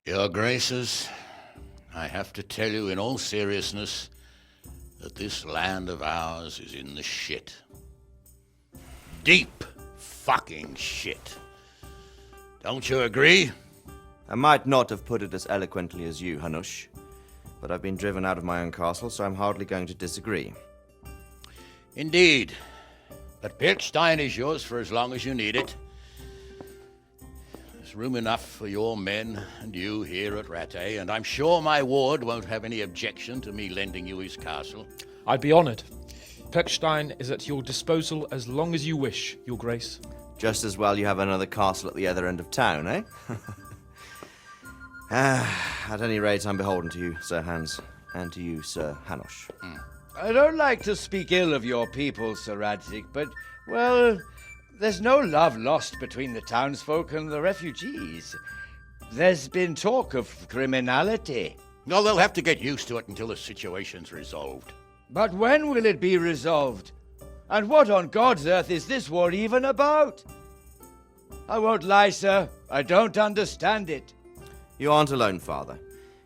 Your Graces, I have to tell you in all seriousness that this land of ours is in the shit. Deep fucking shit. Don't you agree? I might not have put it as eloquently as you, Hanush, but I've been driven out of my own castle, so I'm hardly going to disagree. Indeed. But Pilchstein is yours for as long as you need it. There's room enough for your men and you here at Rattay, and I'm sure my ward won't have any objection to me lending you his castle. I'd be honoured. Pilchstein is at your disposal as long as you wish, Your Grace. Just as well you have another castle at the other end of town, eh? At any rate, I'm beholden to you, Sir Hans, and to you, Sir Hanush. I don't like to speak ill of your people, Sir Radzig, but, well, there's no love lost between the townsfolk and the refugees. There's been talk of criminality. No, they'll have to get used to it until the situation's resolved. But when will it be resolved? And what on God's earth is this war even about? I won't lie, sir. I don't understand it. You aren't alone, Father.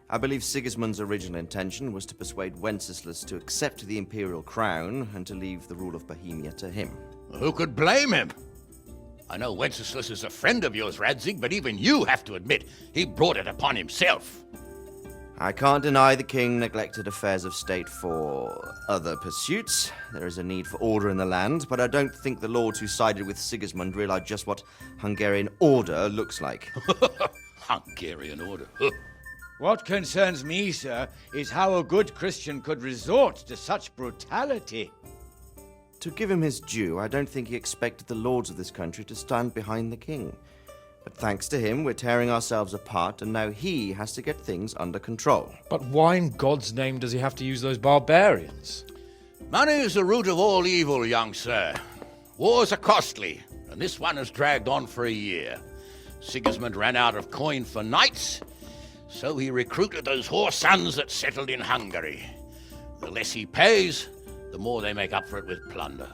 I believe Sigismund's original intention was to persuade Wenceslas to accept the imperial crown and to leave the rule of Bohemia to him. Who could blame him? I know Wenceslas is a friend of yours, Radzig, but even you have to admit he brought it upon himself. I can't deny the king neglected affairs of state for other pursuits. There is a need for order in the land, but I don't think the lords who sided with Sigismund realized just what Hungarian order looks like. Hungarian order. What concerns me, sir, is how a good Christian could resort to such brutality. To give him his due, I don't think he expected the lords of this country to stand behind the king. But thanks to him, we're tearing ourselves apart, and now he has to get things under control. But why in God's name does he have to use those barbarians? Money is the root of all evil, young sir. Wars are costly, and this one has dragged on for a year. Sigismund ran out of coin for knights, so he recruited those whore sons that settled in Hungary. The less he pays, the more they make up for it with plunder.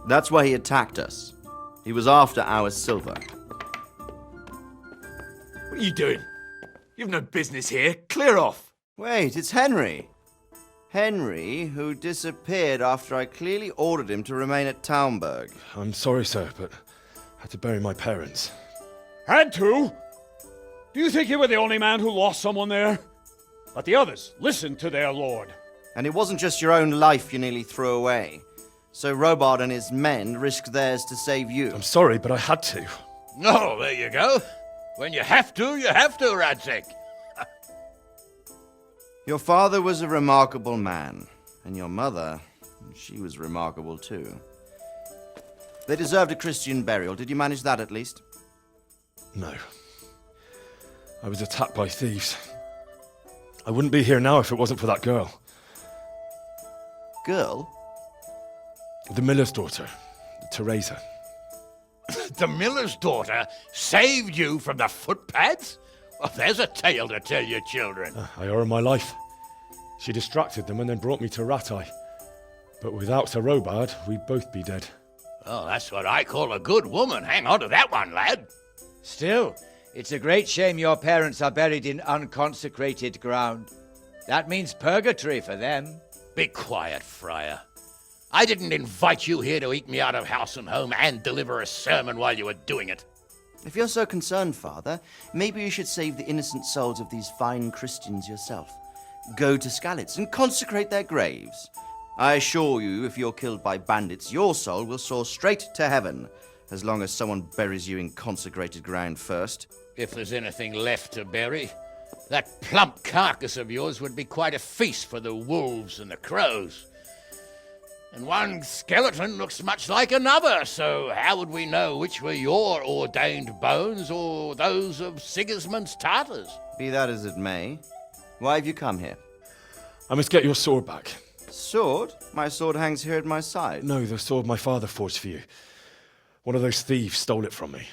That's why he attacked us. He was after our silver. What are you doing? You've no business here. Clear off. Wait, it's Henry. Henry, who disappeared after I clearly ordered him to remain at Taunberg. I'm sorry, sir, but I had to bury my parents. Had to? Do you think you were the only man who lost someone there? But the others listened to their lord. And it wasn't just your own life you nearly threw away. So Robard and his men risked theirs to save you. I'm sorry, but I had to. Oh, there you go. When you have to, Radzig. Your father was a remarkable man, and your mother, she was remarkable too. They deserved a Christian burial. Did you manage that at least? No. I was attacked by thieves. I wouldn't be here now if it wasn't for that girl. Girl? The miller's daughter, Teresa. The miller's daughter saved you from the footpads? Well, there's a tale to tell your children. I owe her my life. She distracted them and then brought me to Rattay. But without Sir Robard, we'd both be dead. Oh, that's what I call a good woman. Hang on to that one, lad. Still, it's a great shame your parents are buried in unconsecrated ground. That means purgatory for them. Be quiet, Friar. I didn't invite you here to eat me out of house and home and deliver a sermon while you were doing it. If you're so concerned, Father, maybe you should save the innocent souls of these fine Christians yourself. Go to Skalitz and consecrate their graves. I assure you, if you're killed by bandits, your soul will soar straight to heaven, as long as someone buries you in consecrated ground first. If there's anything left to bury, that plump carcass of yours would be quite a feast for the wolves and the crows. And one skeleton looks much like another, so how would we know which were your ordained bones or those of Sigismund's Tartars? Be that as it may, why have you come here? I must get your sword back. Sword? My sword hangs here at my side. No, the sword my father forged for you. One of those thieves stole it from me.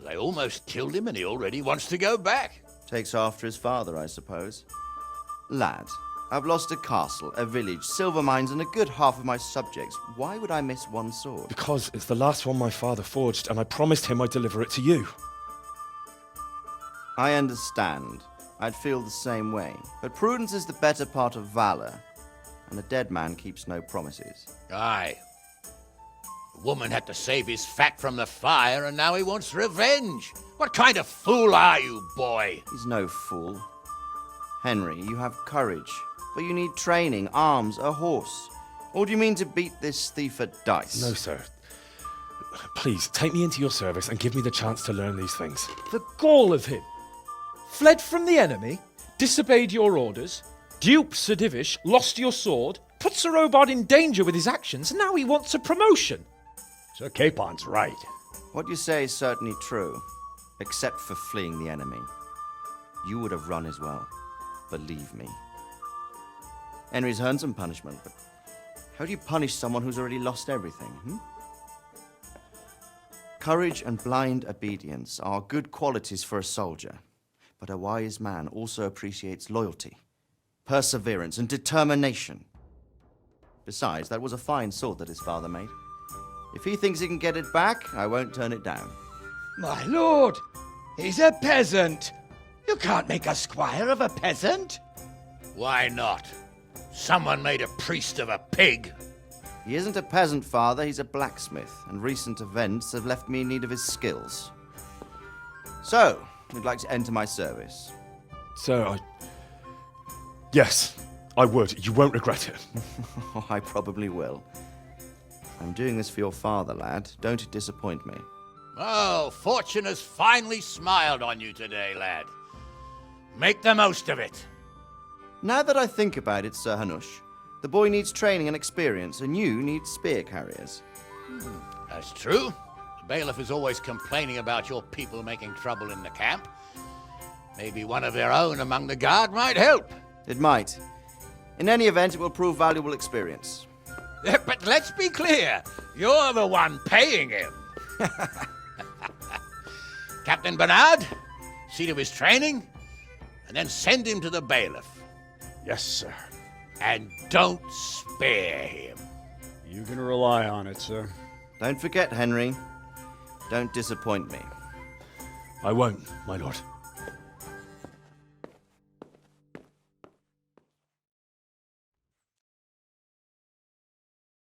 They almost killed him and he already wants to go back. Takes after his father, I suppose. Lad, I've lost a castle, a village, silver mines, and a good half of my subjects. Why would I miss one sword? Because it's the last one my father forged, and I promised him I'd deliver it to you. I understand. I'd feel the same way. But prudence is the better part of valor, and a dead man keeps no promises. Aye. The woman had to save his fat from the fire, and now he wants revenge. What kind of fool are you, boy? He's no fool. Henry, you have courage, but you need training, arms, a horse. Or do you mean to beat this thief at dice? No, sir. Please, take me into your service and give me the chance to learn these things. The gall of him! Fled from the enemy, disobeyed your orders, duped Sir Divish, lost your sword, put Sir Robard in danger with his actions, and now he wants a promotion. Sir Capon's right. What you say is certainly true, except for fleeing the enemy. You would have run as well, believe me. Henry's earned some punishment, but how do you punish someone who's already lost everything, Courage and blind obedience are good qualities for a soldier, but a wise man also appreciates loyalty, perseverance, and determination. Besides, that was a fine sword that his father made. If he thinks he can get it back, I won't turn it down. My lord, he's a peasant. You can't make a squire of a peasant. Why not? Someone made a priest of a pig. He isn't a peasant, father, he's a blacksmith, and recent events have left me in need of his skills. So, you'd like to enter my service? Sir, Yes, I would. You won't regret it. Oh, I probably will. I'm doing this for your father, lad. Don't disappoint me. Oh, fortune has finally smiled on you today, lad. Make the most of it. Now that I think about it, Sir Hanush, the boy needs training and experience, and you need spear carriers. That's true. The bailiff is always complaining about your people making trouble in the camp. Maybe one of their own among the guard might help. It might. In any event, it will prove valuable experience. But let's be clear, you're the one paying him. Captain Bernard, see to his training, and then send him to the bailiff. Yes, sir. And don't spare him. You can rely on it, sir. Don't forget, Henry. Don't disappoint me. I won't, my lord.